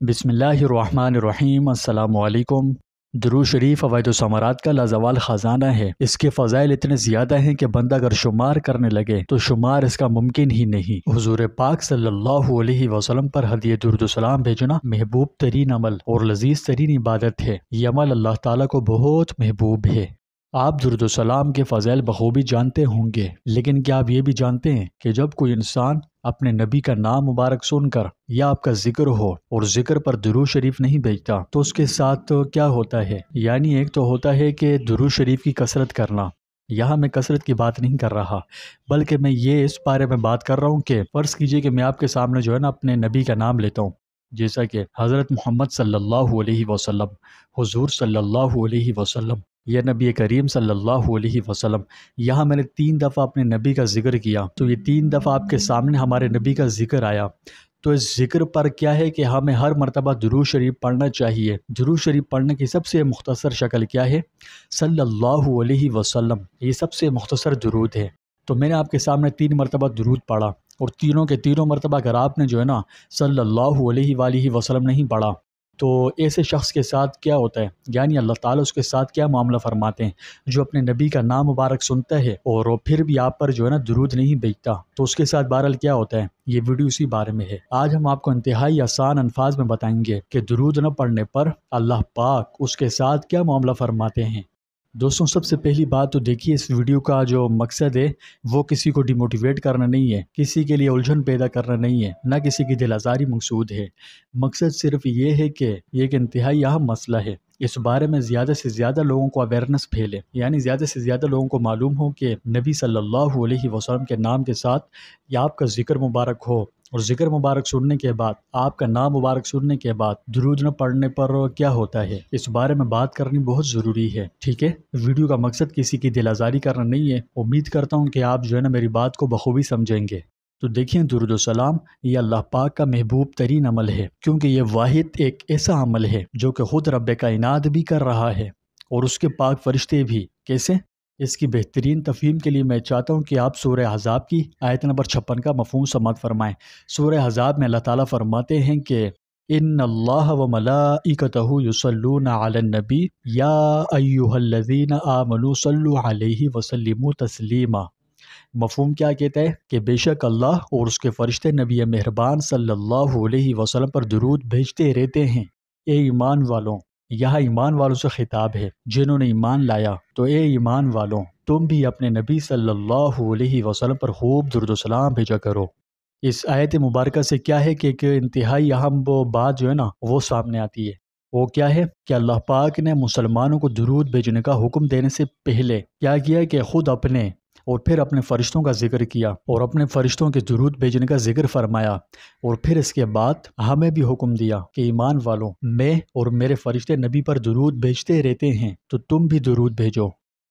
بسم اللہ الرحمن الرحیم۔ السلام علیکم۔ درود شریف فوائد و ثمرات کا لازوال خزانہ ہے۔ اس کے فضائل اتنے زیادہ ہیں کہ بندہ اگر شمار کرنے لگے تو شمار اس کا ممکن ہی نہیں۔ حضور پاک صلی اللہ علیہ وسلم پر ہدیہ درود و سلام بھیجنا محبوب ترین عمل اور لذیذ ترین عبادت ہے۔ یہ عمل اللہ تعالیٰ کو بہت محبوب ہے۔ آپ درود و سلام کے فضائل بخوبی جانتے ہوں گے، لیکن کیا آپ یہ بھی جانتے ہیں کہ جب کوئی انسان اپنے نبی کا نام مبارک سن کر یا آپ کا ذکر ہو اور ذکر پر درود شریف نہیں بھیجتا تو اس کے ساتھ کیا ہوتا ہے؟ یعنی ایک تو ہوتا ہے کہ درود شریف کی کثرت کرنا۔ یہاں میں کثرت کی بات نہیں کر رہا، بلکہ میں یہ اس بارے میں بات کر رہا ہوں کہ فرض کیجئے کہ میں آپ کے سامنے جو ہے نا اپنے نبی کا نام لیتا ہوں، جیسا کہ حضرت محمد صلی اللہ علیہ وسلم، حضور صلی اللہ علیہ وسلم یا نبی کریم صلی اللہ علیہ وسلم۔ یہاں میں نے 3 دفعہ اپنے نبی کا ذکر کیا، تو یہ 3 دفعہ آپ کے سامنے ہمارے نبی کا ذکر آیا، تو اس ذکر پر کیا ہے کہ ہمیں ہر مرتبہ درود شریف پڑھنا چاہیے۔ درود شریف پڑھنے کی سب سے مختصر شکل کیا ہے؟ صلی اللہ علیہ وسلم، یہ سب سے مختصر درود ہے۔ تو میں نے آپ کے سامنے 3 مرتبہ درود پڑھا، اور تینوں کے تینوں مرتبہ اگر آپ نے جو ہے نا صلی اللہ علیہ وآلہ وسلم نہیں پڑھا تو ایسے شخص کے ساتھ کیا ہوتا ہے؟ یعنی اللہ تعالیٰ اس کے ساتھ کیا معاملہ فرماتے ہیں؟ جو اپنے نبی کا نام مبارک سنتا ہے اور پھر بھی آپ پر جو ہے نا درود نہیں بھیجتا، تو اس کے ساتھ بہرحال کیا ہوتا ہے؟ یہ ویڈیو اسی بارے میں ہے۔ آج ہم آپ کو انتہائی آسان الفاظ میں بتائیں گے کہ درود نہ پڑھنے پر اللہ پاک اس کے ساتھ کیا معاملہ فرماتے ہیں۔ دوستوں، سب سے پہلی بات تو دیکھیے، اس ویڈیو کا جو مقصد ہے وہ کسی کو ڈی موٹیویٹ کرنا نہیں ہے، کسی کے لیے الجھن پیدا کرنا نہیں ہے، نہ کسی کی دل آزاری مقصود ہے۔ مقصد صرف یہ ہے کہ یہ ایک انتہائی اہم مسئلہ ہے، اس بارے میں زیادہ سے زیادہ لوگوں کو اویئرنس پھیلے، یعنی زیادہ سے زیادہ لوگوں کو معلوم ہو کہ نبی صلی اللہ علیہ وسلم کے نام کے ساتھ یا آپ کا ذکر مبارک ہو، اور ذکر مبارک سننے کے بعد، آپ کا نام مبارک سننے کے بعد درود نہ پڑھنے پر کیا ہوتا ہے۔ اس بارے میں بات کرنی بہت ضروری ہے، ٹھیک ہے؟ ویڈیو کا مقصد کسی کی دل آزاری کرنا نہیں ہے۔ امید کرتا ہوں کہ آپ جو ہے نا میری بات کو بخوبی سمجھیں گے۔ تو دیکھیں، درود و سلام یہ اللہ پاک کا محبوب ترین عمل ہے، کیونکہ یہ واحد ایک ایسا عمل ہے جو کہ خود رب کائنات بھی کر رہا ہے اور اس کے پاک فرشتے بھی۔ کیسے؟ اس کی بہترین تفہیم کے لیے میں چاہتا ہوں کہ آپ سورہ احزاب کی آیت نمبر 56 کا مفہوم سماعت فرمائیں۔ سورہ احزاب میں اللہ تعالیٰ فرماتے ہیں کہ ان اللہ و ملائکتہ یصلون علی النبی یا ایھا الذین آمنوا صلوا علیہ وسلموا تسلیما۔ مفہوم کیا کہتا ہے؟ کہ بے شک اللہ اور اس کے فرشتے نبی مہربان صلی اللہ علیہ وسلم پر درود بھیجتے رہتے ہیں۔ اے ایمان والوں، یہاں ایمان والوں سے خطاب ہے جنہوں نے ایمان لایا، تو اے ایمان والوں، تم بھی اپنے نبی صلی اللہ علیہ وسلم پر خوب درود و سلام بھیجا کرو۔ اس آیت مبارکہ سے کیا ہے کہ ایک انتہائی اہم بات جو ہے نا وہ سامنے آتی ہے۔ وہ کیا ہے کہ اللہ پاک نے مسلمانوں کو درود بھیجنے کا حکم دینے سے پہلے کیا کیا کہ خود اپنے اور پھر اپنے فرشتوں کا ذکر کیا، اور اپنے فرشتوں کے درود بھیجنے کا ذکر فرمایا، اور پھر اس کے بعد ہمیں بھی حکم دیا کہ ایمان والوں، میں اور میرے فرشتے نبی پر درود بھیجتے رہتے ہیں، تو تم بھی درود بھیجو۔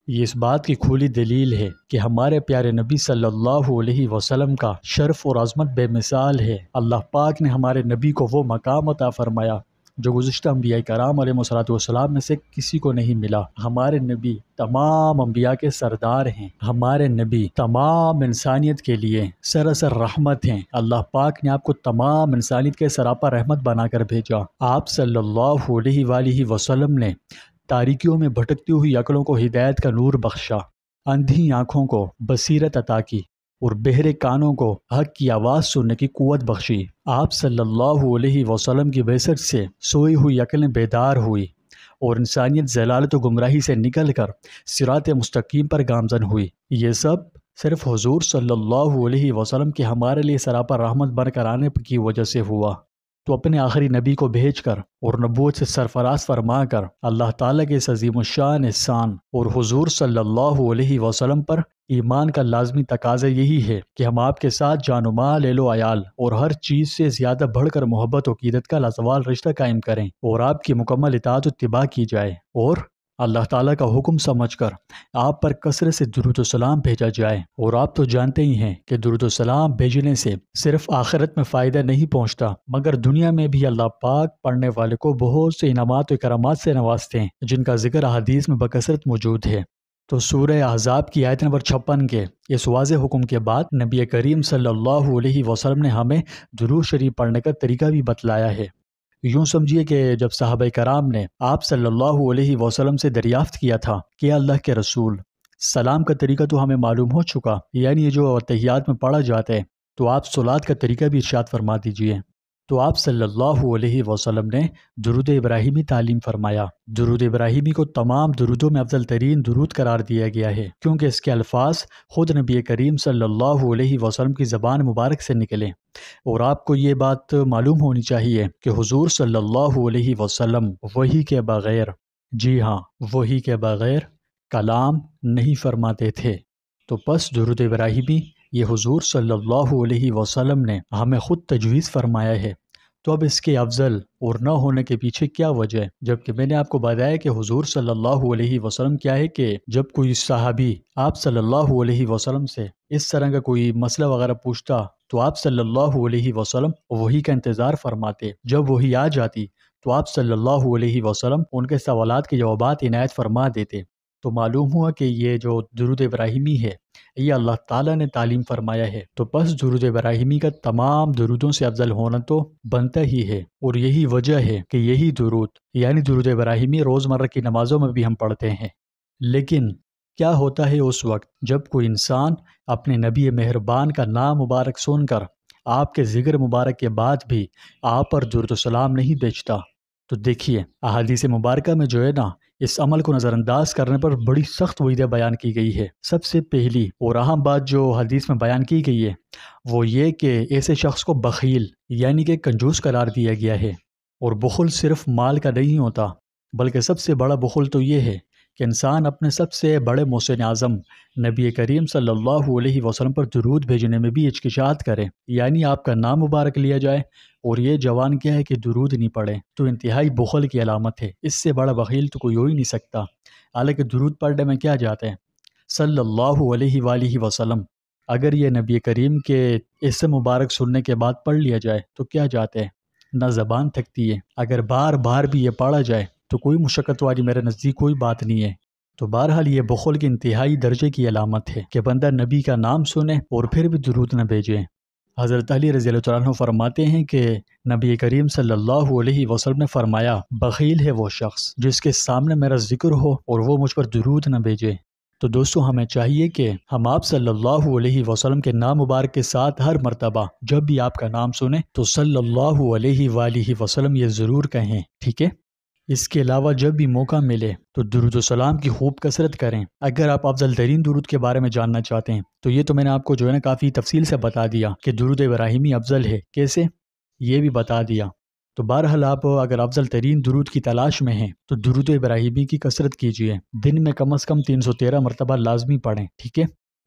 یہ اس بات کی کھلی دلیل ہے کہ ہمارے پیارے نبی صلی اللہ علیہ وسلم کا شرف اور عظمت بے مثال ہے۔ اللہ پاک نے ہمارے نبی کو وہ مقام عطا فرمایا جو گزشتہ انبیاء کرام علیہ السلام میں سے کسی کو نہیں ملا۔ ہمارے نبی تمام انبیاء کے سردار ہیں، ہمارے نبی تمام انسانیت کے لیے سراسر رحمت ہیں۔ اللہ پاک نے آپ کو تمام انسانیت کے سراپا رحمت بنا کر بھیجا۔ آپ صلی اللہ علیہ وآلہ وسلم نے تاریکیوں میں بھٹکتی ہوئی عقلوں کو ہدایت کا نور بخشا، اندھی آنکھوں کو بصیرت عطا کی، اور بہرے کانوں کو حق کی آواز سننے کی قوت بخشی۔ آپ صلی اللہ علیہ وسلم کی بعثت سے سوئی ہوئی عقلیں بیدار ہوئی، اور انسانیت ضلالت و گمراہی سے نکل کر صراط مستقیم پر گامزن ہوئی۔ یہ سب صرف حضور صلی اللہ علیہ وسلم کے ہمارے لیے سراپا رحمت بن کر آنے کی وجہ سے ہوا۔ تو اپنے آخری نبی کو بھیج کر اور نبوت سے سرفراز فرما کر اللہ تعالیٰ کے اس عظیم الشان احسان اور حضور صلی اللہ علیہ وسلم پر ایمان کا لازمی تقاضا یہی ہے کہ ہم آپ کے ساتھ جان و مال، اہل و عیال اور ہر چیز سے زیادہ بڑھ کر محبت و عقیدت کا لازوال رشتہ قائم کریں، اور آپ کی مکمل اطاعت و اتباع کی جائے، اور اللہ تعالیٰ کا حکم سمجھ کر آپ پر کثرت سے درود و سلام بھیجا جائے۔ اور آپ تو جانتے ہی ہیں کہ درود و سلام بھیجنے سے صرف آخرت میں فائدہ نہیں پہنچتا، مگر دنیا میں بھی اللہ پاک پڑھنے والے کو بہت سے انعامات و کرامات سے نوازتے ہیں، جن کا ذکر احادیث میں بکثرت موجود ہے۔ تو سورہ احزاب کی آیت نمبر 56 کے اس واضح حکم کے بعد نبی کریم صلی اللہ علیہ وسلم نے ہمیں درود شریف پڑھنے کا طریقہ بھی بتلایا ہے۔ یوں سمجھیے کہ جب صحابہ کرام نے آپ صلی اللہ علیہ وسلم سے دریافت کیا تھا کہ اللہ کے رسول، سلام کا طریقہ تو ہمیں معلوم ہو چکا، یعنی یہ جو تحیات میں پڑھا جاتا ہے، تو آپ صلات کا طریقہ بھی ارشاد فرما دیجئے۔ تو آپ صلی اللہ علیہ وسلم نے درود ابراہیمی تعلیم فرمایا۔ درود ابراہیمی کو تمام درودوں میں افضل ترین درود قرار دیا گیا ہے، کیونکہ اس کے الفاظ خود نبی کریم صلی اللہ علیہ وسلم کی زبان مبارک سے نکلے۔ اور آپ کو یہ بات معلوم ہونی چاہیے کہ حضور صلی اللہ علیہ وسلم وحی کے بغیر، جی ہاں، وحی کے بغیر کلام نہیں فرماتے تھے۔ تو پس درود ابراہیمی یہ حضور صلی اللہ علیہ وسلم نے ہمیں خود تجویز فرمایا ہے۔ تو اب اس کے افضل اور نہ ہونے کے پیچھے کیا وجہ ہے؟ جبکہ میں نے آپ کو بتایا کہ حضور صلی اللہ علیہ وسلم کیا ہے کہ جب کوئی صحابی آپ صلی اللہ علیہ وسلم سے اس طرح کا کوئی مسئلہ وغیرہ پوچھتا تو آپ صلی اللہ علیہ وسلم وہی کا انتظار فرماتے۔ جب وہی آ جاتی تو آپ صلی اللہ علیہ وسلم ان کے سوالات کے جوابات عنایت فرما دیتے۔ تو معلوم ہوا کہ یہ جو درود ابراہیمی ہے یہ اللہ تعالیٰ نے تعلیم فرمایا ہے۔ تو پس درود ابراہیمی کا تمام درودوں سے افضل ہونا تو بنتا ہی ہے، اور یہی وجہ ہے کہ یہی درود یعنی درود ابراہیمی روزمرہ کی نمازوں میں بھی ہم پڑھتے ہیں۔ لیکن کیا ہوتا ہے اس وقت جب کوئی انسان اپنے نبی مہربان کا نام مبارک سن کر آپ کے ذکر مبارک کے بعد بھی آپ پر درود و سلام نہیں بھیجتا؟ تو دیکھیے احادیث مبارکہ میں جو ہے نا، اس عمل کو نظر انداز کرنے پر بڑی سخت وعیدیں بیان کی گئی ہے۔ سب سے پہلی اور اہم بات جو حدیث میں بیان کی گئی ہے وہ یہ کہ ایسے شخص کو بخیل یعنی کہ کنجوس قرار دیا گیا ہے۔ اور بخل صرف مال کا نہیں ہوتا، بلکہ سب سے بڑا بخل تو یہ ہے کہ انسان اپنے سب سے بڑے محسن اعظم نبی کریم صلی اللہ علیہ وسلم پر درود بھیجنے میں بھی ہچکچاہٹ کرے، یعنی آپ کا نام مبارک لیا جائے اور یہ جوان کیا ہے کہ درود نہیں پڑھے، تو انتہائی بخل کی علامت ہے۔ اس سے بڑا بخیل تو کوئی ہو ہی نہیں سکتا۔ حالانکہ درود پڑھنے میں کیا جاتے ہیں؟ صلی اللہ علیہ وآلہ وسلم۔ اگر یہ نبی کریم کے اسم مبارک سننے کے بعد پڑھ لیا جائے تو کیا جاتے ہیں؟ نہ زبان تھکتی ہے۔ اگر بار بار بھی یہ پڑھا جائے تو کوئی مشقت والی میرے نزدیک کوئی بات نہیں ہے۔ تو بہرحال یہ بخل کی انتہائی درجے کی علامت ہے کہ بندہ نبی کا نام سنے اور پھر بھی درود نہ بھیجے۔ حضرت علی رضی اللہ عنہ فرماتے ہیں کہ نبی کریم صلی اللہ علیہ وسلم نے فرمایا، بخیل ہے وہ شخص جس کے سامنے میرا ذکر ہو اور وہ مجھ پر درود نہ بھیجے۔ تو دوستو ہمیں چاہیے کہ ہم آپ صلی اللہ علیہ وسلم کے نام مبارک کے ساتھ ہر مرتبہ جب بھی آپ کا نام سنیں تو صلی اللہ علیہ وآلہ وسلم یہ ضرور کہیں، ٹھیک ہے؟ اس کے علاوہ جب بھی موقع ملے تو درود و سلام کی خوب کثرت کریں۔ اگر آپ افضل ترین درود کے بارے میں جاننا چاہتے ہیں تو یہ تو میں نے آپ کو جو ہے نا کافی تفصیل سے بتا دیا کہ درود ابراہیمی افضل ہے کیسے، یہ بھی بتا دیا۔ تو بہرحال آپ اگر افضل ترین درود کی تلاش میں ہیں تو درود ابراہیمی کی کثرت کیجیے، دن میں کم از کم 313 مرتبہ لازمی پڑھیں، ٹھیک ہے؟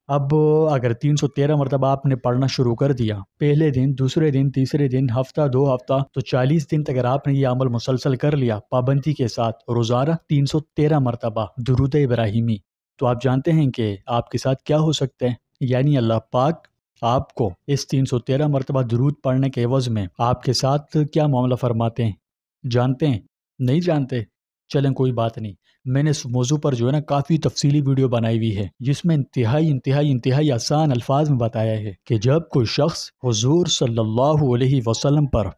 اب اگر 313 مرتبہ آپ نے پڑھنا شروع کر دیا، پہلے دن، دوسرے دن، تیسرے دن، ہفتہ، 2 ہفتہ، تو 40 دن تک اگر آپ نے یہ عمل مسلسل کر لیا پابندی کے ساتھ، روزانہ 313 مرتبہ درود ابراہیمی، تو آپ جانتے ہیں کہ آپ کے ساتھ کیا ہو سکتا ہے؟ یعنی اللہ پاک آپ کو اس 313 مرتبہ درود پڑھنے کے عوض میں آپ کے ساتھ کیا معاملہ فرماتے ہیں؟ جانتے ہیں؟ نہیں جانتے؟ چلیں کوئی بات نہیں، میں نے اس موضوع پر جو ہے نا کافی تفصیلی ویڈیو بنائی ہوئی ہے جس میں انتہائی آسان الفاظ میں بتایا ہے کہ جب کوئی شخص حضور صلی اللہ علیہ وسلم پر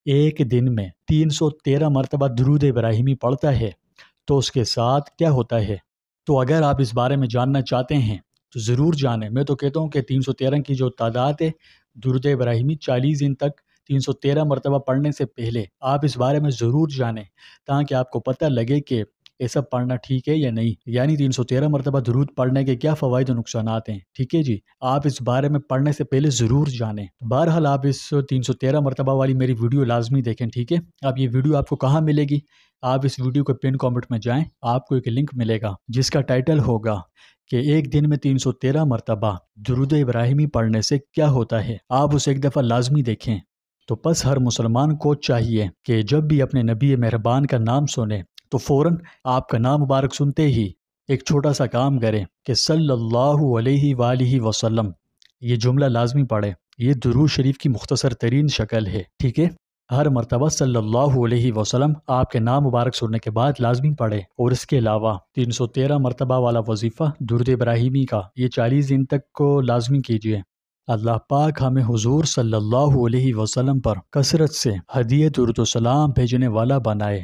ایک دن میں 313 مرتبہ درود ابراہیمی پڑھتا ہے تو اس کے ساتھ کیا ہوتا ہے۔ تو اگر آپ اس بارے میں جاننا چاہتے ہیں تو ضرور جانیں۔ میں تو کہتا ہوں کہ 313 کی جو تعداد ہے درود ابراہیمی 40 دن تک 313 مرتبہ پڑھنے سے پہلے آپ اس بارے میں ضرور جانیں تاکہ آپ کو پتہ لگے کہ یہ سب پڑھنا ٹھیک ہے یا نہیں، یعنی 313 مرتبہ درود پڑھنے کے کیا فوائد و نقصانات ہیں، ٹھیک ہے جی؟ آپ اس بارے میں پڑھنے سے پہلے ضرور جانیں۔ بہرحال آپ اس 313 مرتبہ والی میری ویڈیو لازمی دیکھیں، ٹھیک ہے؟ اب یہ ویڈیو آپ کو کہاں ملے گی؟ آپ اس ویڈیو کے پن کامنٹ میں جائیں، آپ کو ایک لنک ملے گا جس کا ٹائٹل ہوگا کہ ایک دن میں 313 مرتبہ درود ابراہیمی پڑھنے سے کیا ہوتا ہے۔ آپ اسے ایک دفعہ لازمی دیکھیں۔ تو پس ہر مسلمان کو چاہیے کہ جب بھی اپنے نبی مہربان کا نام سنے تو فوراً آپ کا نام مبارک سنتے ہی ایک چھوٹا سا کام کریں کہ صلی اللہ علیہ وآلہ وسلم، یہ جملہ لازمی پڑھے۔ یہ درود شریف کی مختصر ترین شکل ہے، ٹھیک ہے؟ ہر مرتبہ صلی اللہ علیہ وسلم آپ کے نام مبارک سننے کے بعد لازمی پڑھے، اور اس کے علاوہ 313 مرتبہ والا وظیفہ درود ابراہیمی کا یہ 40 دن تک کو لازمی کیجیے۔ اللہ پاک ہمیں حضور صلی اللہ علیہ وسلم پر کثرت سے ہدیہ درود و سلام بھیجنے والا بنائے۔